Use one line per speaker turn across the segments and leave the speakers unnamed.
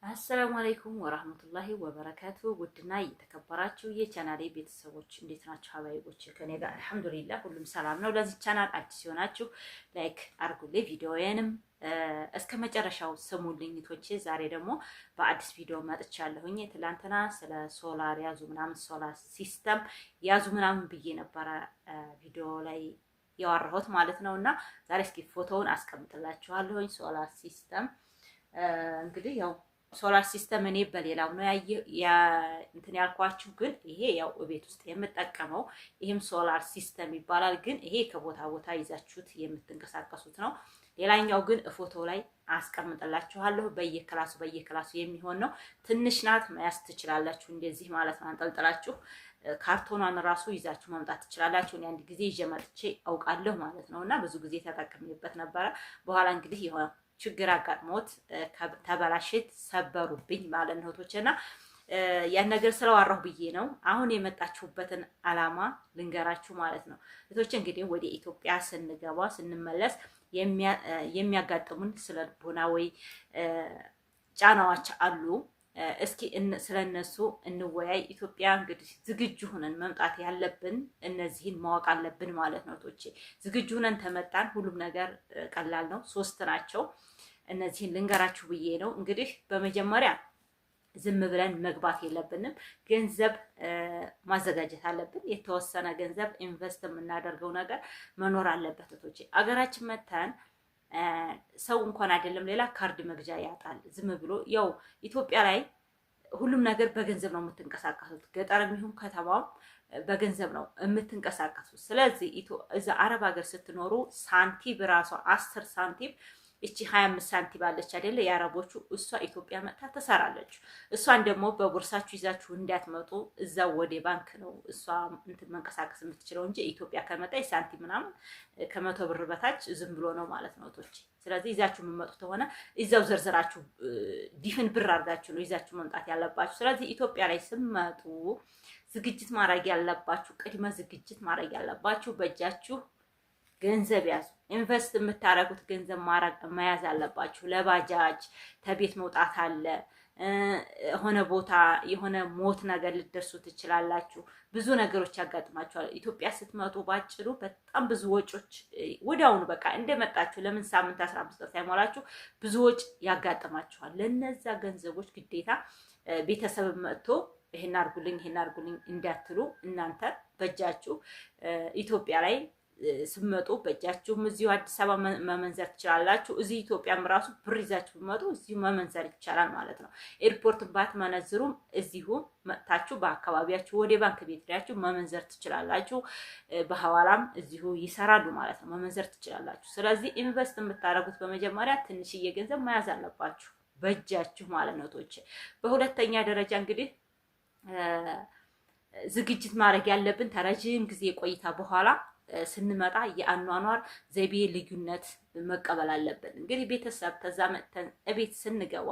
አሰላሙ አለይኩም ወራህመቱላሂ ወበረካቱ። ውድና የተከበራችሁ የቻናሌ ቤተሰቦች እንዴት ናችሁ? ሀባይቦች ከኔ ጋር አልሐምዱሊላህ ሁሉም ሰላም ነው። ለዚህ ቻናል አዲስ ሲሆናችሁ ላይክ አድርጉልኝ፣ ቪዲዮዬንም እስከ መጨረሻው ስሙልኝ ቶቼ። ዛሬ ደግሞ በአዲስ ቪዲዮ መጥቻለሁኝ። ትላንትና ስለ ሶላር ያዙ ምናምን ሶላር ሲስተም ያዙ ምናምን ብዬ ነበረ ቪዲዮ ላይ ያወራሁት ማለት ነውና ዛሬ እስኪ ፎቶውን አስቀምጥላችኋለሁኝ። ሶላር ሲስተም እንግዲህ ያው ሶላር ሲስተም እኔ በሌላው ነው እንትን ያልኳችሁ፣ ግን ይሄ ያው ቤት ውስጥ የምጠቀመው ይሄም ሶላር ሲስተም ይባላል። ግን ይሄ ከቦታ ቦታ ይዛችሁት የምትንቀሳቀሱት ነው። ሌላኛው ግን ፎቶ ላይ አስቀምጥላችኋለሁ። በየክላሱ የሚሆን ነው። ትንሽ ናት፣ መያዝ ትችላላችሁ። እንደዚህ ማለት ነው። አንጠልጥላችሁ ካርቶኗን ራሱ ይዛችሁ መምጣት ትችላላችሁ። እኔ አንድ ጊዜ ይዤ መጥቼ አውቃለሁ ማለት ነው እና ብዙ ጊዜ ተጠቅሜበት ነበረ። በኋላ እንግዲህ የሆነ ችግር አጋጥሞት ተበላሽት ሰበሩብኝ ማለት ነው እህቶቼና ያን ነገር ስለዋራሁ ብዬ ነው አሁን የመጣችሁበትን አላማ ልንገራችሁ ማለት ነው እህቶቼ። እንግዲህ ወደ ኢትዮጵያ ስንመለስ የሚያጋጥሙን ስለ ልቦናዊ ጫናዎች አሉ። እስኪ ስለነሱ እንወያይ። ኢትዮጵያ እንግዲህ ዝግጁ ሆነን መምጣት ያለብን እነዚህን ማወቅ አለብን ማለት ነው እህቶቼ። ዝግጁ ሆነን ተመጣን ሁሉም ነገር ቀላል ነው። 3 ናቸው። እነዚህን ልንገራችሁ ብዬ ነው። እንግዲህ በመጀመሪያ ዝም ብለን መግባት የለብንም። ገንዘብ ማዘጋጀት አለብን። የተወሰነ ገንዘብ ኢንቨስት የምናደርገው ነገር መኖር አለበት እህቶቼ። አገራችን መተን ሰው እንኳን አይደለም ሌላ ካርድ መግዣ ያጣል። ዝም ብሎ ያው ኢትዮጵያ ላይ ሁሉም ነገር በገንዘብ ነው የምትንቀሳቀሱት። ገጠርም ይሁን ከተማም በገንዘብ ነው የምትንቀሳቀሱት። ስለዚህ እዛ አረብ ሀገር ስትኖሩ ሳንቲም ራሷ 10 ሳንቲም እቺ 25 ሳንቲም አለች አይደለ? የአረቦቹ እሷ ኢትዮጵያ መጥታ ትሰራለች። እሷን ደግሞ በቦርሳችሁ ይዛችሁ እንዳትመጡ እዛው ወደ ባንክ ነው እሷ እንትን መንቀሳቀስ የምትችለው እንጂ ኢትዮጵያ ከመጣ ሳንቲም ምናምን ከ100 ብር በታች ዝም ብሎ ነው ማለት ነው ቶች። ስለዚህ ይዛችሁ የምትመጡት ሆነ እዛው ዘርዝራችሁ ዲፍን ብር አድርጋችሁ ነው ይዛችሁ መምጣት ያለባችሁ። ስለዚህ ኢትዮጵያ ላይ ስትመጡ ዝግጅት ማድረግ ያለባችሁ፣ ቅድመ ዝግጅት ማድረግ ያለባችሁ በእጃችሁ ገንዘብ ያዙ። ኢንቨስት የምታረጉት ገንዘብ መያዝ አለባችሁ። ለባጃጅ ተቤት መውጣት አለ። የሆነ ቦታ የሆነ ሞት ነገር ልደርሱ ትችላላችሁ። ብዙ ነገሮች ያጋጥማችኋል። ኢትዮጵያ ስትመጡ ባጭሩ በጣም ብዙ ወጮች ወዲያውኑ በቃ እንደመጣችሁ ለምን ሳምንት 15 ቀን ሳይሞላችሁ ብዙ ወጭ ያጋጥማችኋል። ለነዛ ገንዘቦች ግዴታ ቤተሰብ መጥቶ ይሄን አርጉልኝ እንዳትሉ እናንተ በእጃችሁ ኢትዮጵያ ላይ ስመጡ በእጃችሁም እዚሁ አዲስ አበባ መመንዘር ትችላላችሁ። እዚህ ኢትዮጵያም ራሱ ብር ይዛችሁ ብመጡ እዚሁ መመንዘር ይቻላል ማለት ነው። ኤርፖርት ባትመነዝሩም እዚሁ መጥታችሁ በአካባቢያችሁ ወደ ባንክ ቤት ሄዳችሁ መመንዘር ትችላላችሁ። በሐዋላም እዚሁ ይሰራሉ ማለት ነው። መመንዘር ትችላላችሁ። ስለዚህ ኢንቨስት የምታደርጉት በመጀመሪያ ትንሽዬ ገንዘብ መያዝ አለባችሁ በእጃችሁ ማለት ነው ቶች። በሁለተኛ ደረጃ እንግዲህ ዝግጅት ማድረግ ያለብን ተረጅም ጊዜ ቆይታ በኋላ ስንመጣ የአኗኗር ዘይቤ ልዩነት መቀበል አለብን። እንግዲህ ቤተሰብ ተዛ መተን እቤት ስንገባ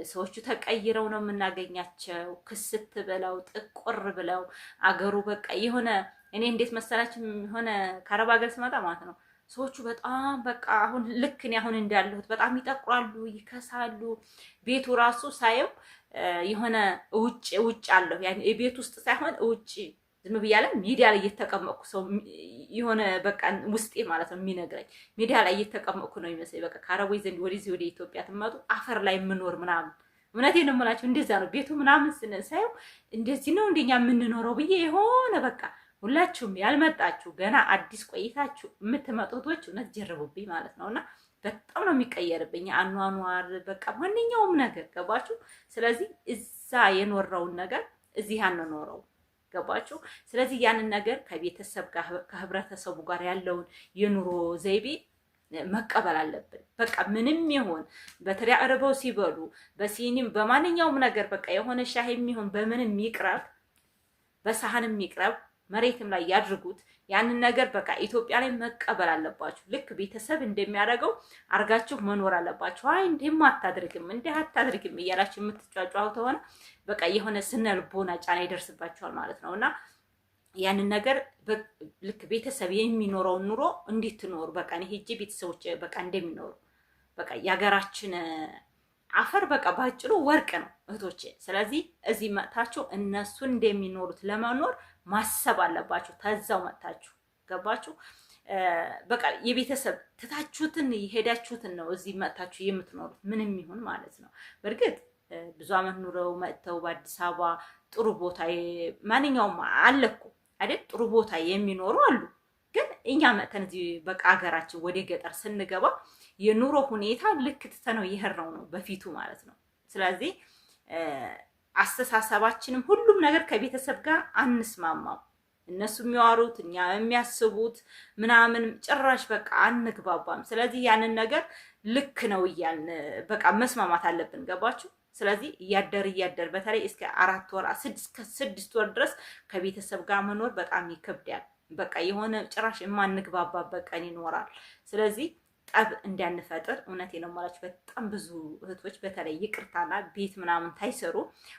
ሰዎቹ ተቀይረው ነው የምናገኛቸው። ክስት ብለው ጥቁር ብለው አገሩ በቃ የሆነ እኔ እንዴት መሰላችሁ የሆነ ከአረብ ሀገር ስመጣ ማለት ነው ሰዎቹ በጣም በቃ አሁን ልክ እኔ አሁን እንዳለሁት በጣም ይጠቁራሉ፣ ይከሳሉ። ቤቱ ራሱ ሳየው የሆነ ውጭ አለሁ ያን የቤት ውስጥ ሳይሆን ውጭ ዝም ብያለ ሚዲያ ላይ እየተቀመጥኩ ሰው የሆነ በቃ ውስጤ ማለት ነው የሚነግረኝ ሚዲያ ላይ እየተቀመጥኩ ነው ይመስለኝ። በቃ ከአረቦች ዘንድ ወደዚህ ወደ ኢትዮጵያ ትመጡ አፈር ላይ የምኖር ምናምን እውነቴን ነው የምላችሁ። እንደዛ ነው ቤቱ ምናምን ሳየው እንደዚህ ነው እንደኛ የምንኖረው ብዬ የሆነ በቃ ሁላችሁም ያልመጣችሁ ገና አዲስ ቆይታችሁ የምትመጡቶች እውነት ጀርቡብኝ ማለት ነውና በጣም ነው የሚቀየርብኝ አኗኗር በቃ ማንኛውም ነገር ገባችሁ። ስለዚህ እዛ የኖረውን ነገር እዚህ አንኖረው ገባችሁ። ስለዚህ ያንን ነገር ከቤተሰብ ጋር ከህብረተሰቡ ጋር ያለውን የኑሮ ዘይቤ መቀበል አለብን። በቃ ምንም ይሁን በተሪያ አረበው ሲበሉ በሲኒም በማንኛውም ነገር በቃ የሆነ ሻህ የሚሆን በምንም ይቅረብ በሳህንም ይቅረብ መሬትም ላይ ያድርጉት። ያንን ነገር በቃ ኢትዮጵያ ላይ መቀበል አለባችሁ። ልክ ቤተሰብ እንደሚያደርገው አርጋችሁ መኖር አለባችሁ። አይ እንዴም አታድርግም እያላችሁ የምትጫጫው ተሆነ በቃ የሆነ ስነ ልቦና ጫና ይደርስባችኋል ማለት ነውና ያንን ነገር ልክ ቤተሰብ የሚኖረው ኑሮ እንድትኖሩ በቃ እኔ ሄጄ ቤተሰቦች በቃ እንደሚኖሩ በቃ ያገራችን አፈር በቃ ባጭሩ ወርቅ ነው እህቶቼ። ስለዚህ እዚህ መጥታችሁ እነሱ እንደሚኖሩት ለመኖር ማሰብ አለባችሁ። ተዛው መጥታችሁ ገባችሁ? በቃ የቤተሰብ ትታችሁትን የሄዳችሁትን ነው እዚህ መጥታችሁ የምትኖሩት ምንም ይሁን ማለት ነው። በእርግጥ ብዙ አመት ኑረው መጥተው በአዲስ አበባ ጥሩ ቦታ ማንኛውም አለ እኮ አይደል? ጥሩ ቦታ የሚኖሩ አሉ። ግን እኛ መጥተን እዚህ በቃ ሀገራችን ወደ ገጠር ስንገባ የኑሮ ሁኔታ ልክ ትተነው የሄድነው ነው በፊቱ ማለት ነው። ስለዚህ አስተሳሰባችንም ሁሉም ነገር ከቤተሰብ ጋር አንስማማም። እነሱ የሚዋሩት እኛ የሚያስቡት ምናምን ጭራሽ በቃ አንግባባም። ስለዚህ ያንን ነገር ልክ ነው እያልን በቃ መስማማት አለብን። ገባችሁ? ስለዚህ እያደር በተለይ እስከ 4 ወር 6 ወር ድረስ ከቤተሰብ ጋር መኖር በጣም ይከብዳል። በቃ የሆነ ጭራሽ የማንግባባበት ቀን ይኖራል። ስለዚህ ጠብ እንዳንፈጥር እውነቴ ነው የማላችሁ። በጣም ብዙ እህቶች በተለይ ይቅርታና ቤት ምናምን ታይሰሩ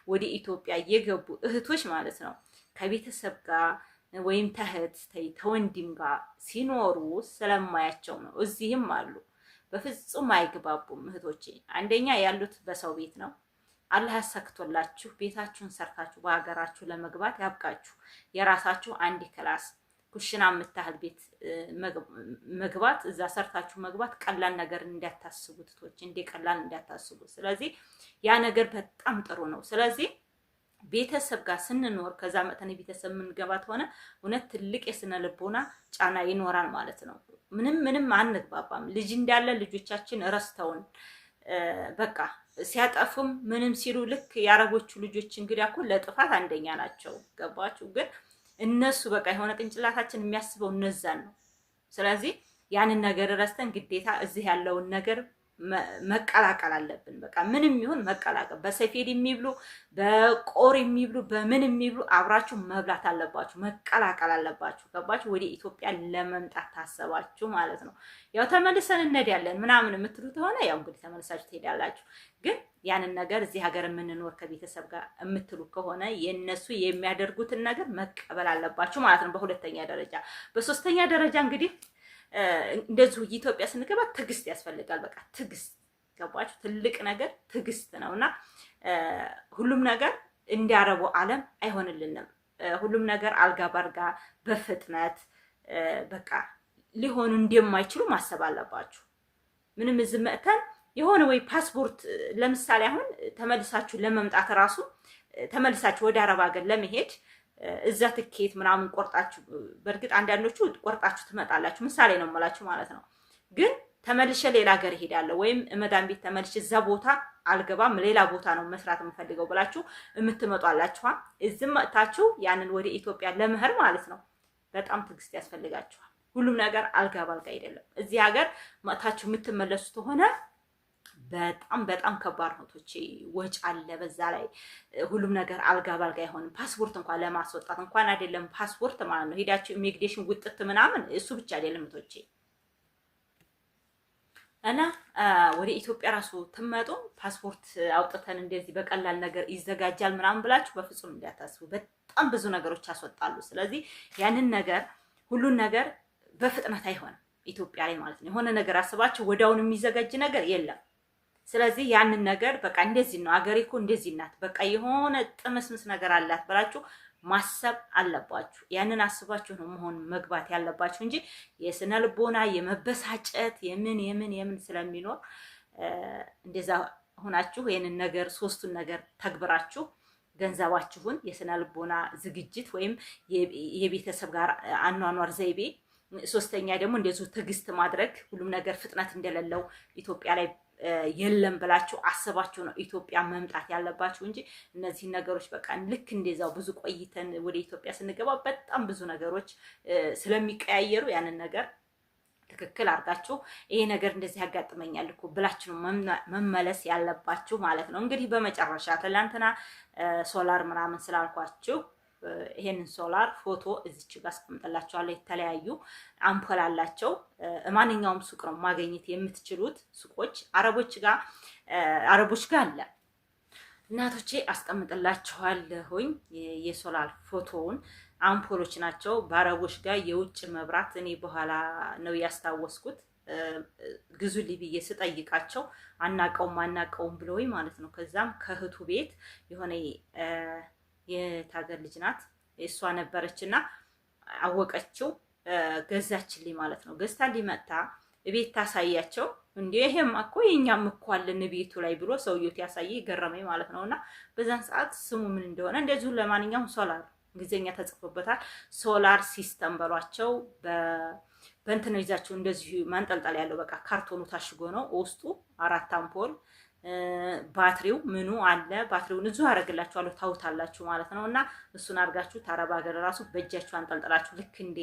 ወደ ኢትዮጵያ የገቡ እህቶች ማለት ነው ከቤተሰብ ጋር ወይም ተህት ተወንድም ጋር ሲኖሩ ስለማያቸው ነው። እዚህም አሉ በፍጹም አይግባቡም እህቶቼ። አንደኛ ያሉት በሰው ቤት ነው። አላህ ያሳክቶላችሁ ቤታችሁን ሰርታችሁ በሀገራችሁ ለመግባት ያብቃችሁ። የራሳችሁ አንድ ክላስ ኩሽና የምታህል ቤት መግባት እዛ ሰርታችሁ መግባት ቀላል ነገር እንዳታስቡት እህቶቼ፣ እንደ ቀላል እንዳታስቡ። ስለዚህ ያ ነገር በጣም ጥሩ ነው። ስለዚህ ቤተሰብ ጋር ስንኖር ከዛ መተን ቤተሰብ የምንገባት ሆነ እውነት ትልቅ የስነ ልቦና ጫና ይኖራል ማለት ነው። ምንም አንግባባም። ልጅ እንዳለ ልጆቻችን ረስተውን በቃ ሲያጠፉም ምንም ሲሉ ልክ የአረቦቹ ልጆች እንግዲህ እኮ ለጥፋት አንደኛ ናቸው። ገባችሁ? ግን እነሱ በቃ የሆነ ቅንጭላታችን የሚያስበው እነዛን ነው። ስለዚህ ያንን ነገር ረስተን ግዴታ እዚህ ያለውን ነገር መቀላቀል አለብን። በቃ ምንም ይሁን መቀላቀል፣ በሰፌድ የሚብሉ በቆር የሚብሉ በምን የሚብሉ አብራችሁ መብላት አለባችሁ፣ መቀላቀል አለባችሁ። ገባችሁ? ወደ ኢትዮጵያ ለመምጣት ታሰባችሁ ማለት ነው። ያው ተመልሰን እንሄዳለን ምናምን የምትሉ ከሆነ ያው እንግዲህ ተመልሳችሁ ትሄዳላችሁ። ግን ያንን ነገር እዚህ ሀገር የምንኖር ከቤተሰብ ጋር የምትሉ ከሆነ የነሱ የሚያደርጉትን ነገር መቀበል አለባችሁ ማለት ነው። በሁለተኛ ደረጃ። በሶስተኛ ደረጃ እንግዲህ እንደዚሁ ኢትዮጵያ ስንገባ ትዕግስት ያስፈልጋል። በቃ ትዕግስት ገባችሁ? ትልቅ ነገር ትዕግስት ነውና ሁሉም ነገር እንዲያረቡ ዓለም አይሆንልንም። ሁሉም ነገር አልጋ ባልጋ በፍጥነት በቃ ሊሆኑ እንደማይችሉ ማሰብ አለባችሁ። ምንም እዚህ መጥተን የሆነ ወይ ፓስፖርት ለምሳሌ አሁን ተመልሳችሁ ለመምጣት ራሱ ተመልሳችሁ ወደ አረብ ሀገር ለመሄድ እዛ ትኬት ምናምን ቆርጣችሁ፣ በእርግጥ አንዳንዶቹ ቆርጣችሁ ትመጣላችሁ፣ ምሳሌ ነው የምላችሁ ማለት ነው። ግን ተመልሼ ሌላ ሀገር እሄዳለሁ ወይም መዳን ቤት ተመልሼ እዛ ቦታ አልገባም ሌላ ቦታ ነው መስራት የምፈልገው ብላችሁ የምትመጧላችሁ። እዚህ መጥታችሁ ያንን ወደ ኢትዮጵያ ለመሄድ ማለት ነው በጣም ትዕግስት ያስፈልጋችኋል። ሁሉም ነገር አልጋ ባልጋ አይደለም። እዚህ ሀገር መጥታችሁ የምትመለሱት ሆነ በጣም ከባድ ነው ቶቼ፣ ወጭ አለ በዛ ላይ ሁሉም ነገር አልጋ ባልጋ አይሆንም። ፓስፖርት እንኳን ለማስወጣት እንኳን አይደለም ፓስፖርት ማለት ነው ሄዳችሁ ኢሚግሬሽን ውጥት ምናምን እሱ ብቻ አይደለም ቶቼ። እና ወደ ኢትዮጵያ ራሱ ትመጡ ፓስፖርት አውጥተን እንደዚህ በቀላል ነገር ይዘጋጃል ምናምን ብላችሁ በፍጹም እንዳታስቡ። በጣም ብዙ ነገሮች ያስወጣሉ። ስለዚህ ያንን ነገር ሁሉን ነገር በፍጥነት አይሆንም ኢትዮጵያ ላይ ማለት ነው። የሆነ ነገር አስባችሁ ወዲያውኑ የሚዘጋጅ ነገር የለም። ስለዚህ ያንን ነገር በቃ እንደዚህ ነው አገሬ እኮ እንደዚህ ናት፣ በቃ የሆነ ጥምስምስ ነገር አላት ብላችሁ ማሰብ አለባችሁ። ያንን አስባችሁ ነው መሆን መግባት ያለባችሁ እንጂ የስነ ልቦና የመበሳጨት የምን ስለሚኖር እንደዛ ሆናችሁ ይሄንን ነገር ሶስቱን ነገር ተግብራችሁ ገንዘባችሁን የስነ ልቦና ዝግጅት ወይም የቤተሰብ ጋር አኗኗር ዘይቤ፣ ሶስተኛ ደግሞ እንደዚሁ ትዕግስት ማድረግ ሁሉም ነገር ፍጥነት እንደሌለው ኢትዮጵያ ላይ የለም ብላችሁ አስባችሁ ነው ኢትዮጵያ መምጣት ያለባችሁ እንጂ እነዚህ ነገሮች በቃ ልክ እንደዛው ብዙ ቆይተን ወደ ኢትዮጵያ ስንገባ በጣም ብዙ ነገሮች ስለሚቀያየሩ ያንን ነገር ትክክል አድርጋችሁ ይሄ ነገር እንደዚህ ያጋጥመኛል እኮ ብላችሁ መመለስ ያለባችሁ ማለት ነው። እንግዲህ በመጨረሻ ትላንትና ሶላር ምናምን ስላልኳችሁ ይሄንን ሶላር ፎቶ እዚች ጋር አስቀምጥላችኋለሁ። የተለያዩ አምፖል አላቸው። ማንኛውም ሱቅ ነው ማግኘት የምትችሉት ሱቆች፣ አረቦች ጋር አለ። እናቶቼ አስቀምጥላችኋለሁኝ የሶላር ፎቶውን። አምፖሎች ናቸው በአረቦች ጋር የውጭ መብራት። እኔ በኋላ ነው ያስታወስኩት ግዙልኝ ብዬ ስጠይቃቸው አናቀውም ብለውኝ ማለት ነው። ከዛም ከእህቱ ቤት የሆነ የታገር ልጅ ናት እሷ ነበረችና አወቀችው ገዛችልኝ ማለት ነው። ገዝታልኝ መጣ ቤት ታሳያቸው እንዴ ይሄማ እኮ የኛም እኮ አለን ቤቱ ላይ ብሎ ሰውየው ያሳየ ገረመኝ ማለት ነውና በዛን ሰዓት ስሙ ምን እንደሆነ እንደዚሁ ለማንኛውም ሶላር እንግሊዝኛ ተጽፎበታል። ሶላር ሲስተም በሏቸው። በእንትን ነው ይዛችሁ እንደዚህ ማንጠልጠል ያለው በቃ ካርቶኑ ታሽጎ ነው ውስጡ 4 አምፖል ባትሪው ምኑ አለ። ባትሪውን እዚሁ አደርግላችኋለሁ ታውታላችሁ ማለት ነውና እሱን አድርጋችሁ ታረባ ሀገር ራሱ በእጃችሁ አንጠልጥላችሁ ልክ እንደ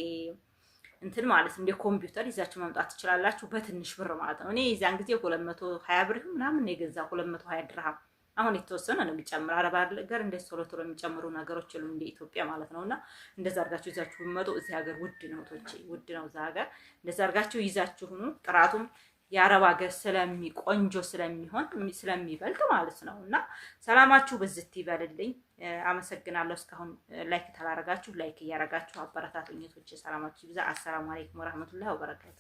እንትን ማለት እንደ ኮምፒውተር ይዛችሁ መምጣት ትችላላችሁ በትንሽ ብር ማለት ነው። እኔ የዛን ጊዜ 220 ብር ምናምን የገዛ 220 ድርሃም። አሁን የተወሰነ ነው የሚጨምር። አረብ ሀገር እንደ ቶሎ የሚጨምሩ ነገሮች ሁሉ እንደ ኢትዮጵያ ማለት ነውና እንደዛ አድርጋችሁ ይዛችሁ ብትመጡ እዚህ ሀገር ውድ ነው ቶቼ ውድ ነው እዛ ሀገር። እንደዛ አድርጋችሁ ይዛችሁ ሁኑ። ጥራቱም የአረብ ሀገር ቆንጆ ስለሚሆን ስለሚበልጥ ማለት ነው። እና ሰላማችሁ በዝት ይበልልኝ። አመሰግናለሁ። እስካሁን ላይክ ታላረጋችሁ ላይክ እያረጋችሁ አበረታቱኝ ቶቼ። ሰላማችሁ ይብዛ። አሰላሙ አለይኩም ወራህመቱላሂ ወበረካቱ።